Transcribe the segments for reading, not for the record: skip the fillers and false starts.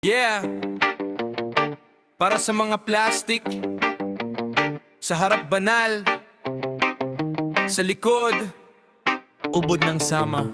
Yeah, para sa mga plastic, sa harap banal, sa likod, ubod ng sama.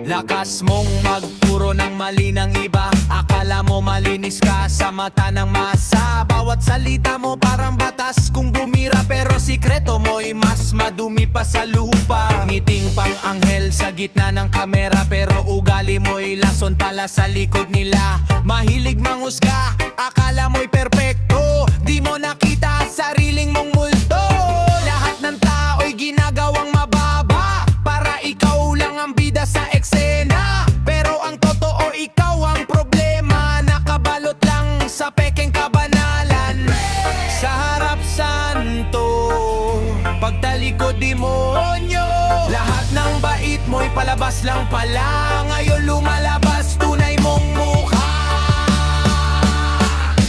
Lakas mong magpuro ng mali ng iba, akala mo malinis ka sa mata ng masa. Bawat salita mo parang batas kung bumira, pero sikreto mo'y mas madumi pa sa lupa. Ngiting pang anghel sa gitna ng kamera, pero ugali mo'y lason pala sa likod nila. Mahilig manghusga, akala mo'y perpekto, di mo nakita sariling mong multo. Lahat ng tao'y ginagawang mababa para ikaw lang ang bida sa eksena, pero ang totoo ikaw ang problema, nakabalot lang sa pekeng kabanalan. Sa harap santo, pagtalikod demonyo, lahat ng bait mo'y palabas lang pala, ngayon lumalabas tunay mong mukha.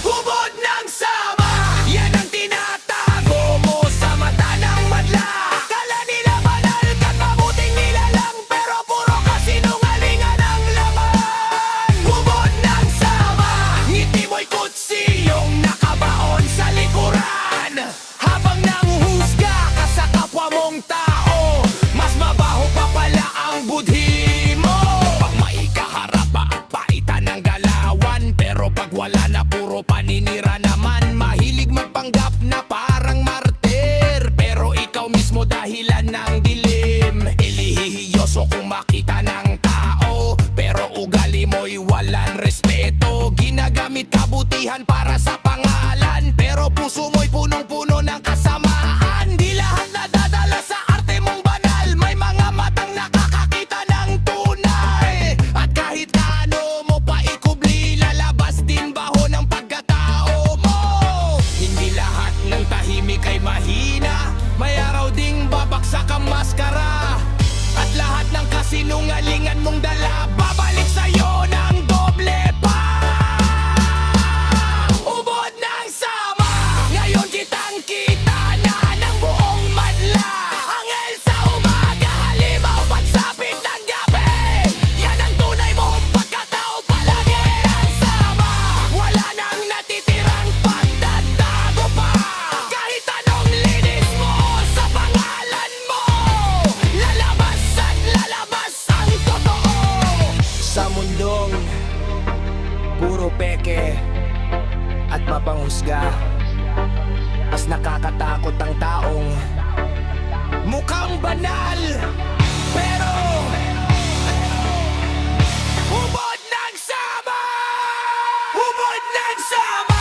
Ubod ng sama, yan ang tinatago mo sa mata ng madla. Akala nila banal ka't mabuting nilalang, pero puro kasinungalingan ang laman. Ubod ng sama, ngiti mo'y kutsi yung nakabaon sa likuran. Habang nanghusga ka sa kapwa mong tao, mas mabaho pa pala ang budhi mo. Pag may kaharap pa, paitan ng galawan, pero pag wala na puro paninira naman. Mahilig magpanggap na parang martir, pero ikaw mismo dahilan ng dilim. Ilihihiyoso kung makita ng tao, pero ugali mo'y walang respeto. Ginagamit kabutihan para sa pangalan, pero puso mo'y punong-puno ng kasamaan. Di lahat nadadala sa arte mong banal, may mga matang nakakakita ng tunay. At kahit ano mo pa ikubli, lalabas din baho ng pagkatao mo. Hindi lahat ng tahimik ay mahina, may araw ding babaksak ang maskara. At lahat ng kasinungalingan mong dala, babalik sa'yo ng doble pa. Ubod ng sama, ngayon kitang kita na ng buong madla. Anghel sa umaga, halimaw pagsapit ng gabi, yan ang tunay mong pagkatao palagi. Ang sama, wala nang natitirang pagdadago pa. Kahit anong linis mo sa pangalan mo, lalabas at lalabas ang totoo. Sa mundong puro peke at mapanghusga, mas nakakatakot ang taong mukhang banal, pero ubod ng sama! Ubod ng sama!